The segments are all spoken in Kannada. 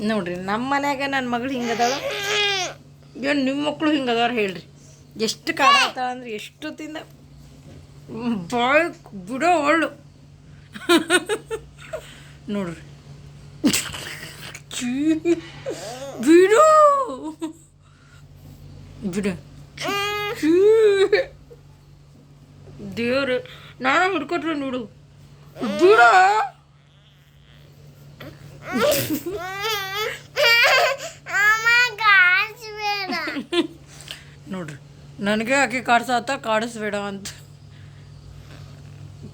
ನೋಡ್ರಿ ನಮ್ಮ ಮನ್ಯಾಗ ನನ್ನ ಮಗಳು ಹಿಂಗದಾಳ, ಏನು ನಿಮ್ಮ ಮಕ್ಕಳು ಹಿಂಗದವ್ರು ಹೇಳ್ರಿ. ಎಷ್ಟು ಕಾಡಾತಾಳ ಅಂದ್ರೆ ಎಷ್ಟೊತ್ತಿಂದ ಬಾಯ್ ಬಿಡೋ ಒಳ್ಳು ನೋಡ್ರಿ. ಬಿಡು ಬಿಡು ದೇವ್ರು, ನಾನು ಹಿಡ್ಕೊಟ್ರೆ ನೋಡು. ಬಿಡ ನೋಡ್ರಿ, ನನಗೆ ಆಕೆ ಕಾಡ್ಸಾತ, ಕಾಡಿಸ್ಬೇಡ ಅಂತ.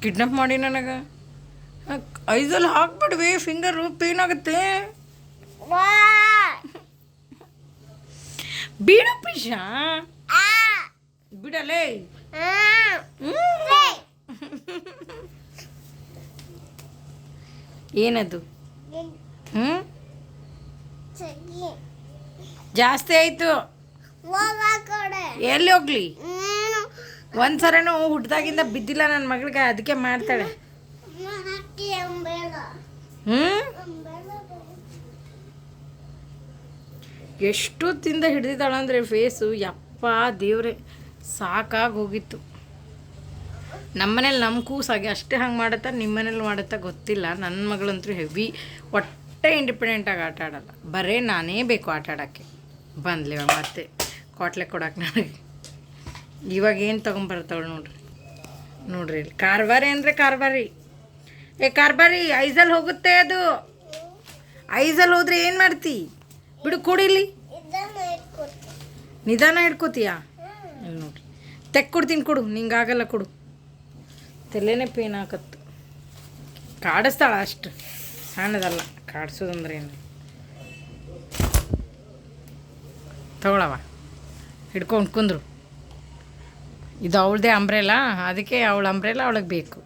ಕಿಡ್ನಾಪ್ ಮಾಡಿ ನನಗೆ ಐದಲ್ಲಿ ಹಾಕ್ಬಿಡ್ವಿ, ಫಿಂಗರು ಪೇನ್ ಆಗುತ್ತೆ. ಬಿಡ ಪಿಶ, ಬಿಡಲೇ. ಏನದು? ಜಾಸ್ತಿ ಆಯ್ತು. ಎಲ್ಲಿ ಹೋಗ್ಲಿ? ಒಂದ್ಸರನೂ ಹುಟ್ಟಿದಾಗಿಂದ ಬಿದ್ದಿಲ್ಲ ನನ್ನ ಮಗಳಿಗೆ, ಅದಕ್ಕೆ ಮಾಡ್ತಾಳೆ. ಎಷ್ಟು ತಿಂದ ಹಿಡ್ದಿದ್ದಾಳಂದ್ರೆ ಫೇಸು, ಯಪ್ಪ ದೇವ್ರೆ ಸಾಕಾಗಿ ಹೋಗಿತ್ತು. ನಮ್ಮನೇಲಿ ನಮ್ಮ ಕೂಸಾಗಿ ಅಷ್ಟೇ ಹಂಗೆ ಮಾಡುತ್ತಾ, ನಿಮ್ಮ ಮನೇಲಿ ಮಾಡುತ್ತಾ ಗೊತ್ತಿಲ್ಲ. ನನ್ನ ಮಗಳಂತೂ ಹೆವಿ ಒಟ್ಟೆ ಇಂಡಿಪೆಂಡೆಂಟಾಗಿ ಆಟ ಆಡಲ್ಲ, ಬರೀ ನಾನೇ ಬೇಕು ಆಟ ಆಡೋಕ್ಕೆ. ಬಂದ್ಲಿ ಮತ್ತೆ ಕ್ವಾಟ್ಲೆ ಕೊಡಕ್ಕೆ ನನಗೆ. ಇವಾಗ ಏನು ತೊಗೊಂಬರ್ತಾವಳು ನೋಡ್ರಿ. ನೋಡ್ರಿ ಇಲ್ಲಿ ಕಾರ್ಬಾರಿ ಅಂದರೆ ಕಾರ್ಬಾರಿ. ಕಾರ್ಬಾರಿ ಐಸಲ್ಲಿ ಹೋಗುತ್ತೆ ಅದು. ಐಸಲ್ಲಿ ಹೋದ್ರೆ ಏನು ಮಾಡ್ತಿ? ಬಿಡು, ಕೊಡಿಲಿ. ನಿಧಾನ ಹಿಡ್ಕೋತೀಯಾ? ಇಲ್ಲಿ ನೋಡ್ರಿ, ತೆಕ್ಕೊಡ್ತೀನಿ, ಕೊಡು. ನಿಂಗಾಗಲ್ಲ, ಕೊಡು. ತಲೆನೇ ಪೇನ್ ಹಾಕತ್ತು. ಕಾಡಿಸ್ತಾಳ ಅಷ್ಟು, ಸಣ್ಣದಲ್ಲ. ಕಾಡಿಸೋದಂದ್ರೆ ಏನು? ತಗೊಳವ, ಹಿಡ್ಕೊಂಡು ಕುಂದ್ರು. ಇದು ಅವಳದೇ ಅಂಬ್ರೆಲಾ, ಅದಕ್ಕೆ ಅವಳ ಅಂಬ್ರೆಲಾ ಅವಳಿಗೆ ಬೇಕು.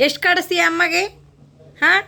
ಎಷ್ಟು ಕಾಡಿಸ್ತೀಯ ಅಮ್ಮಗೆ? ಹಾಂ,